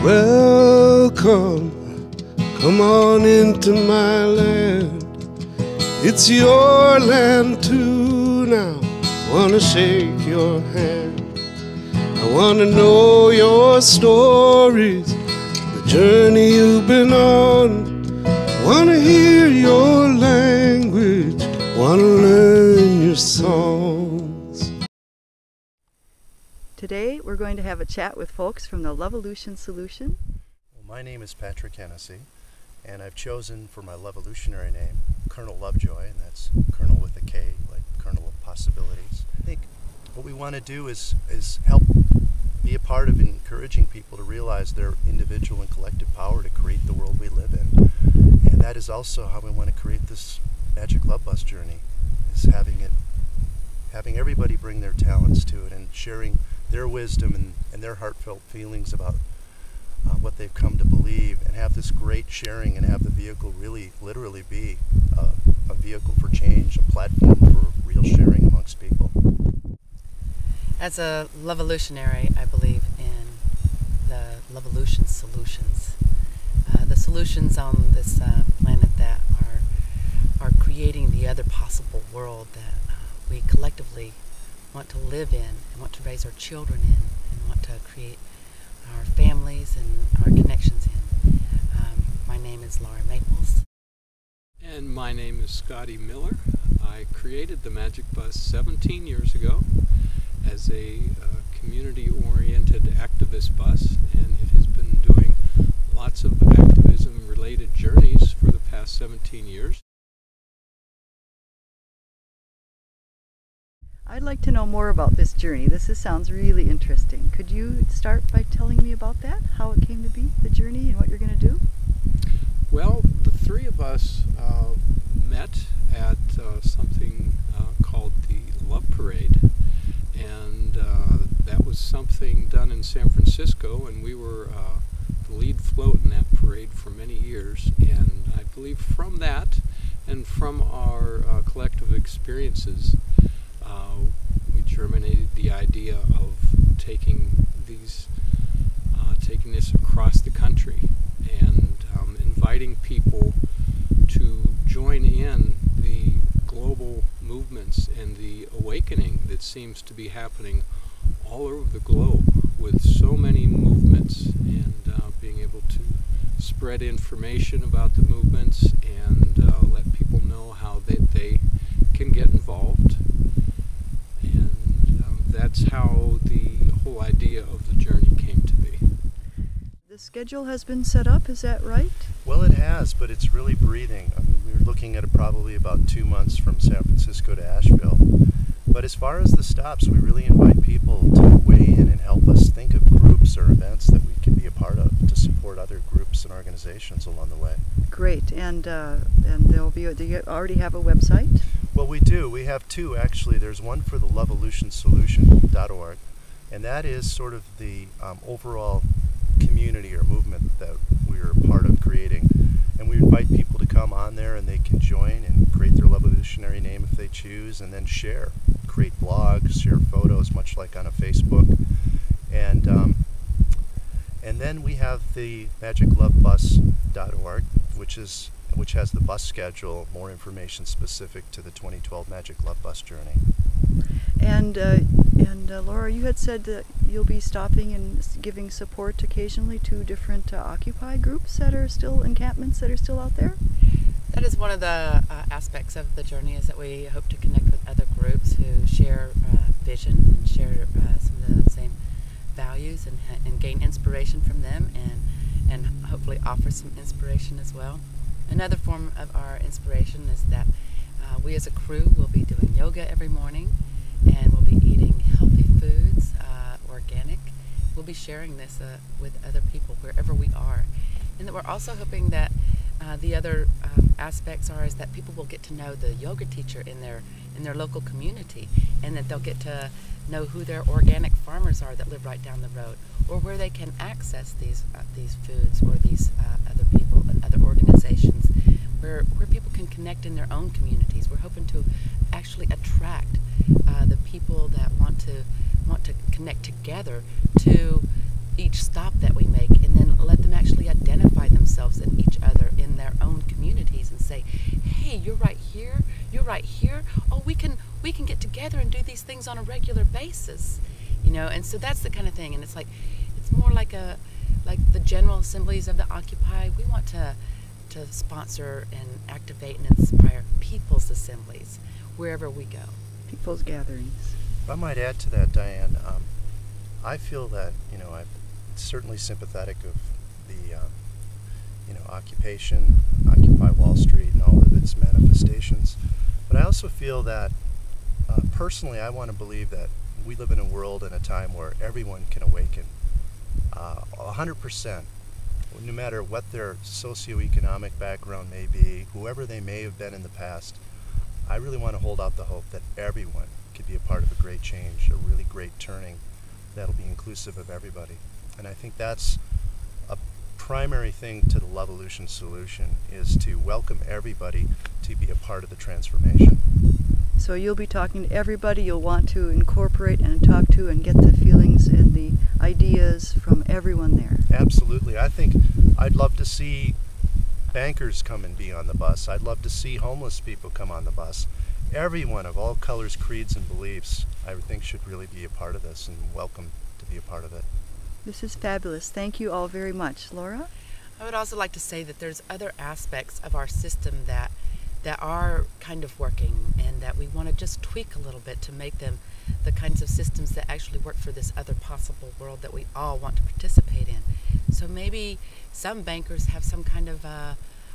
Welcome, come on into my land. It's your land too now. Wanna shake your hand. I wanna know your stories, the journey you've been on. Wanna hear your language, wanna learn your songs. Today we're going to have a chat with folks from the LovEvolution solution. Well, my name is Patrick Hennessy, and I've chosen for my LovEvolutionary name Colonel Lovejoy, and that's Colonel with a K, like Colonel of Possibilities. I think what we want to do is help be a part of encouraging people to realize their individual and collective power to create the world we live in. And that is also how we want to create this Magic Love Bus journey, is having everybody bring their talents to it and sharing their wisdom and their heartfelt feelings about what they've come to believe, and have this great sharing and have the vehicle really literally be a vehicle for change, a platform for real sharing amongst people. As a LovEvolutionary, I believe in the LovEvolution's solutions. The solutions on this planet that are creating the other possible world that we collectively want to live in and want to raise our children in and want to create our families and our connections in. My name is Laura Maples. And my name is Scotty Miller. I created the Magic Bus 17 years ago as a community-oriented activist bus, and it has been doing lots of activism-related journeys for the past 17 years. I'd like to know more about this journey. This sounds really interesting. Could you start by telling me about that, how it came to be, the journey, and what you're going to do? Well, the three of us met at something called the Love Parade, and that was something done in San Francisco, and we were the lead float in that parade for many years. And I believe from that and from our collective experiences, we germinated the idea of taking this across the country and inviting people to join in the global movements and the awakening that seems to be happening all over the globe with so many movements, and being able to spread information about the movements and let people know how they can get involved. And that's how the whole idea of the journey came to be. The schedule has been set up, is that right? Well, it has, but it's really breathing. I mean, we were looking at it probably about 2 months from San Francisco to Asheville. But as far as the stops, we really invite people to weigh in and help us think of groups or events that we can be a part of to support other groups and organizations along the way. Great, and there'll be. Do you already have a website? Well, we do. We have two, actually. There's one for the LovEvolution'sSolution.org, and that is sort of the overall community or movement that we're a part of creating. And we invite people to come on there, and they can join and create their LovEvolutionary name if they choose, and then create blogs, share photos, much like on a Facebook. And then we have the MagicLoveBus.org, which has the bus schedule, more information specific to the 2012 Magic Love Bus journey. And Laura, you had said that you'll be stopping and giving support occasionally to different Occupy groups that are still, encampments that are still out there? That is one of the aspects of the journey, is that we hope to connect with other groups who share vision and share some of the same values, and gain inspiration from them, and hopefully offer some inspiration as well. Another form of our inspiration is that we as a crew will be doing yoga every morning, and we'll be eating healthy foods, organic. We'll be sharing this with other people wherever we are. And that we're also hoping that the other aspects is that people will get to know the yoga teacher in their local community, and that they'll get to know who their organic farmers are that live right down the road, or where they can access these foods, or these other people and other organizations, where people can connect in their own communities. We're hoping to actually attract the people that want to connect together to each stop that we make, and then let them actually identify themselves and each other in their own communities and say, hey, you're right here, you're right here. Oh, we can get together and do these things on a regular basis, you know. And so that's the kind of thing. And it's like, it's more like the General Assemblies of the Occupy. We want to sponsor and activate and inspire people's assemblies wherever we go. People's gatherings. If I might add to that, Diane, I feel that, you know, I'm certainly sympathetic of the, you know, occupation, Occupy Wall Street and all of its manifestations. But I also feel that, personally, I want to believe that we live in a world and a time where everyone can awaken. 100%. No matter what their socioeconomic background may be, whoever they may have been in the past, I really want to hold out the hope that everyone could be a part of a great change, a really great turning that'll be inclusive of everybody. And I think that's a primary thing to the LovEvolution solution, is to welcome everybody to be a part of the transformation. So you'll be talking to everybody you'll want to incorporate and talk to and get the feelings and the ideas from everyone there. Absolutely. I think I'd love to see bankers come and be on the bus. I'd love to see homeless people come on the bus. Everyone of all colors, creeds, and beliefs, I would think, should really be a part of this and welcome to be a part of it. This is fabulous. Thank you all very much. Laura? I would also like to say that there's other aspects of our system that are kind of working, and that we want to just tweak a little bit to make them the kinds of systems that actually work for this other possible world that we all want to participate in. So maybe some bankers have some kind of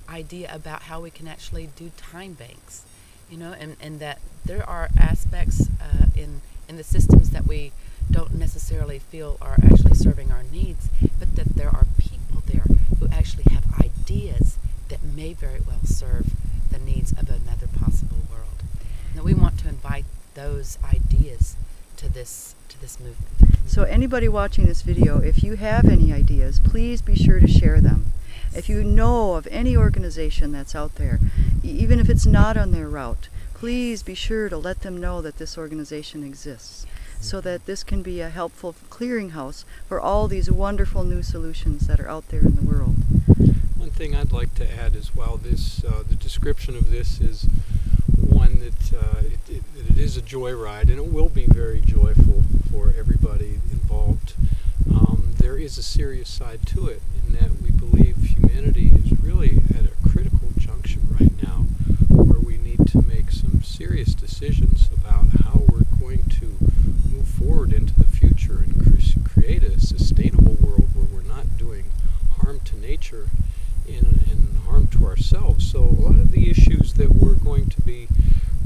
idea about how we can actually do time banks, you know, and that there are aspects in the systems that we don't necessarily feel are actually serving our needs, but that there are people there who actually have ideas that may very well serve the needs of another possible world. And we want to invite those ideas to this movement. So anybody watching this video, if you have any ideas, please be sure to share them. If you know of any organization that's out there, even if it's not on their route, please be sure to let them know that this organization exists, so that this can be a helpful clearinghouse for all these wonderful new solutions that are out there in the world. One thing I'd like to add as well, the description of this is one that it is a joyride, and it will be very joyful for everybody involved. There is a serious side to it, in that we believe humanity is really at a critical junction right now, where we need to make some serious decisions about how we're going to move forward into the future and create a sustainable world where we're not doing harm to nature and harm to ourselves. So a lot of the issues that we're going to be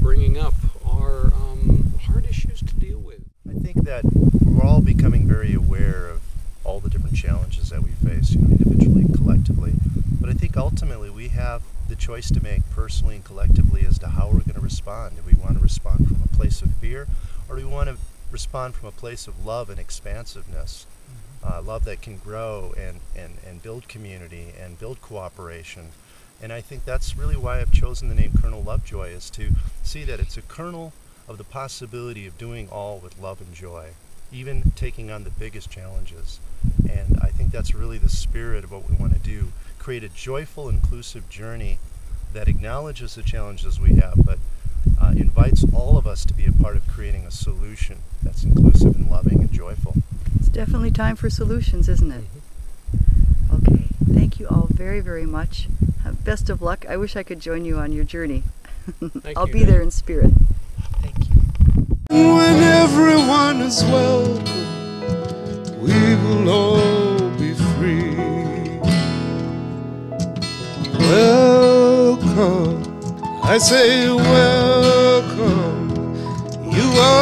bringing up are hard issues to deal with. I think that we're all becoming very aware of all the different challenges that we face, you know, individually and collectively. But I think ultimately we have the choice to make personally and collectively as to how we're going to respond. Do we want to respond from a place of fear, or do we want to respond from a place of love and expansiveness? Love that can grow and build community and build cooperation. And I think that's really why I've chosen the name Colonel Lovejoy, is to see that it's a kernel of the possibility of doing all with love and joy, even taking on the biggest challenges. And I think that's really the spirit of what we want to do, create a joyful, inclusive journey that acknowledges the challenges we have, but invites all of us to be a part of creating a solution that's inclusive and loving and joyful. It's definitely time for solutions, isn't it? Okay, thank you all very, very much. Best of luck. I wish I could join you on your journey. I'll be there in spirit. Thank you. When everyone is welcome, we will all be free. Welcome, I say welcome, you are